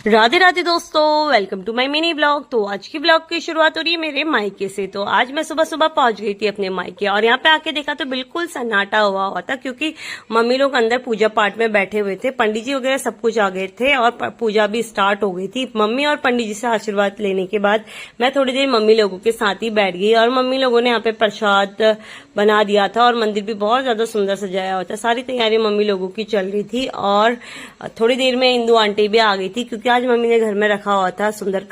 राधे राधे दोस्तों, welcome to my mini blog. तो आज की ब्लॉग की शुरुआत हो रही है मेरे मायके से। तो आज मैं सुबह सुबह पहुंच गई थी अपने मायके और यहाँ पे आके देखा तो बिल्कुल सन्नाटा हुआ था, क्योंकि मम्मी लोग अंदर पूजा पाठ में बैठे हुए थे। पंडित जी वगैरह सब कुछ आ गए थे और पूजा भी स्टार्ट हो गई थी। मम्मी और पंडित जी से आशीर्वाद लेने के बाद मैं थोड़ी देर मम्मी लोगों के साथ ही बैठ गई और मम्मी लोगों ने यहाँ पे प्रसाद बना दिया था और मंदिर भी बहुत ज्यादा सुंदर सजाया हुआ था। सारी तैयारी मम्मी लोगों की चल रही थी और थोड़ी देर में इंदू आंटी भी आ गई थी, क्योंकि आज मम्मी ने घर में रखा हुआ था सुंदर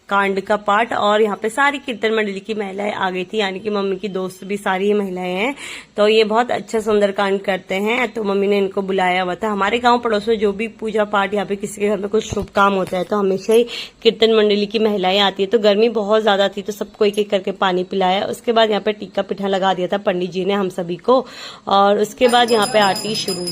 कांड का पाठ और यहाँ पे सारी कीर्तन मंडली की महिलाएं आ गई थी, यानी कि मम्मी की दोस्त भी सारी ही महिलाएं हैं। तो ये बहुत अच्छा सुंदर कांड करते हैं, तो मम्मी ने इनको बुलाया हुआ था। हमारे गांव पड़ोस में जो भी पूजा पाठ यहाँ पे किसी के घर में कुछ शुभ काम होता है तो हमेशा ही कीर्तन मंडली की महिलाएं आती है। तो गर्मी बहुत ज्यादा थी तो सबको एक एक करके पानी पिलाया। उसके बाद यहाँ पे टीका पिठा लगा दिया था पंडित जी ने हम सभी को, और उसके बाद यहाँ पे आरती शुरू।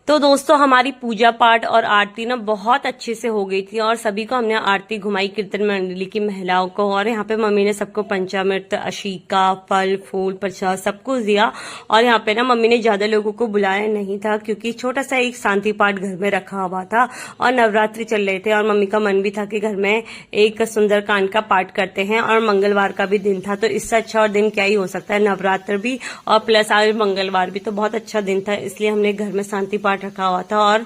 तो दोस्तों हमारी पूजा पाठ और आरती ना बहुत अच्छे से हो गई थी और सभी को हमने आरती घुमाई कीर्तन मंडली की महिलाओं को। और यहाँ पे मम्मी ने सबको पंचामृत, अशीका, फल फूल, प्रसाद सब कुछ दिया। और यहाँ पे ना मम्मी ने ज्यादा लोगों को बुलाया नहीं था, क्योंकि छोटा सा एक शांति पाठ घर में रखा हुआ था और नवरात्रि चल रहे थे और मम्मी का मन भी था कि घर में एक सुंदर कांड का पाठ करते हैं। और मंगलवार का भी दिन था, तो इससे अच्छा और दिन क्या ही हो सकता है। नवरात्र भी और प्लस आज मंगलवार भी, तो बहुत अच्छा दिन था, इसलिए हमने घर में शांति पाठ रखा हुआ था और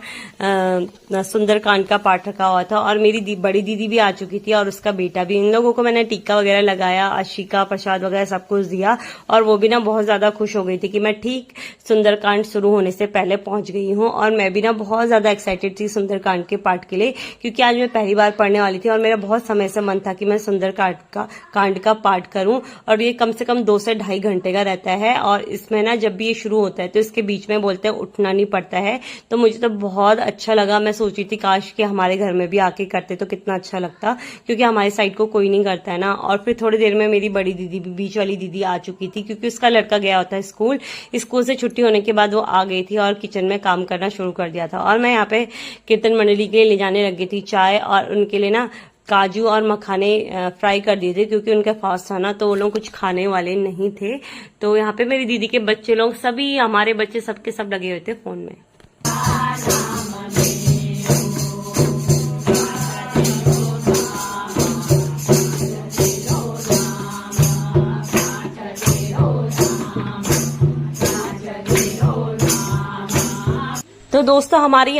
सुंदर कांड का पाठ रखा हुआ था। और मेरी बड़ी दीदी भी आ चुकी थी और उसका बेटा भी। इन लोगों को मैंने टीका वगैरह लगाया, अशिका, प्रसाद वगैरह सब कुछ दिया और वो भी ना बहुत ज्यादा खुश हो गई थी कि मैं ठीक सुंदर कांड शुरू होने से पहले पहुंच गई हूँ। और मैं भी ना बहुत ज्यादा एक्साइटेड थी सुंदर कांड के पाठ के लिए, क्योंकि आज मैं पहली बार पढ़ने वाली थी और मेरा बहुत समय से मन था कि मैं सुंदर कांड का पाठ करूं। और ये कम से कम 2 से ढाई घंटे का रहता है और इसमें ना जब भी ये शुरू होता है तो इसके बीच में बोलते हैं उठना नहीं पड़ता है। तो मुझे तो बहुत अच्छा लगा। मैं सोची थी काश कि हमारे घर में भी आके करते तो कितना अच्छा लगता, क्योंकि हमारे साइड को कोई नहीं करता है ना। और फिर थोड़ी देर में मेरी बड़ी दीदी, बीच वाली दीदी आ चुकी थी, क्योंकि उसका लड़का गया होता है स्कूल से छुट्टी होने के बाद वो आ गई थी और किचन में काम करना शुरू कर दिया था। और मैं यहाँ पे कीर्तन मंडली के लिए ले जाने लग गई थी चाय, और उनके लिए ना काजू और मखाने फ्राई कर दिए थे, क्योंकि उनका फास्ट था ना, तो वो लोग कुछ खाने वाले नहीं थे। तो यहाँ पे मेरी दीदी के बच्चे लोग सभी, हमारे बच्चे सबके सब लगे हुए थे फोन में। तो दोस्तों हमारी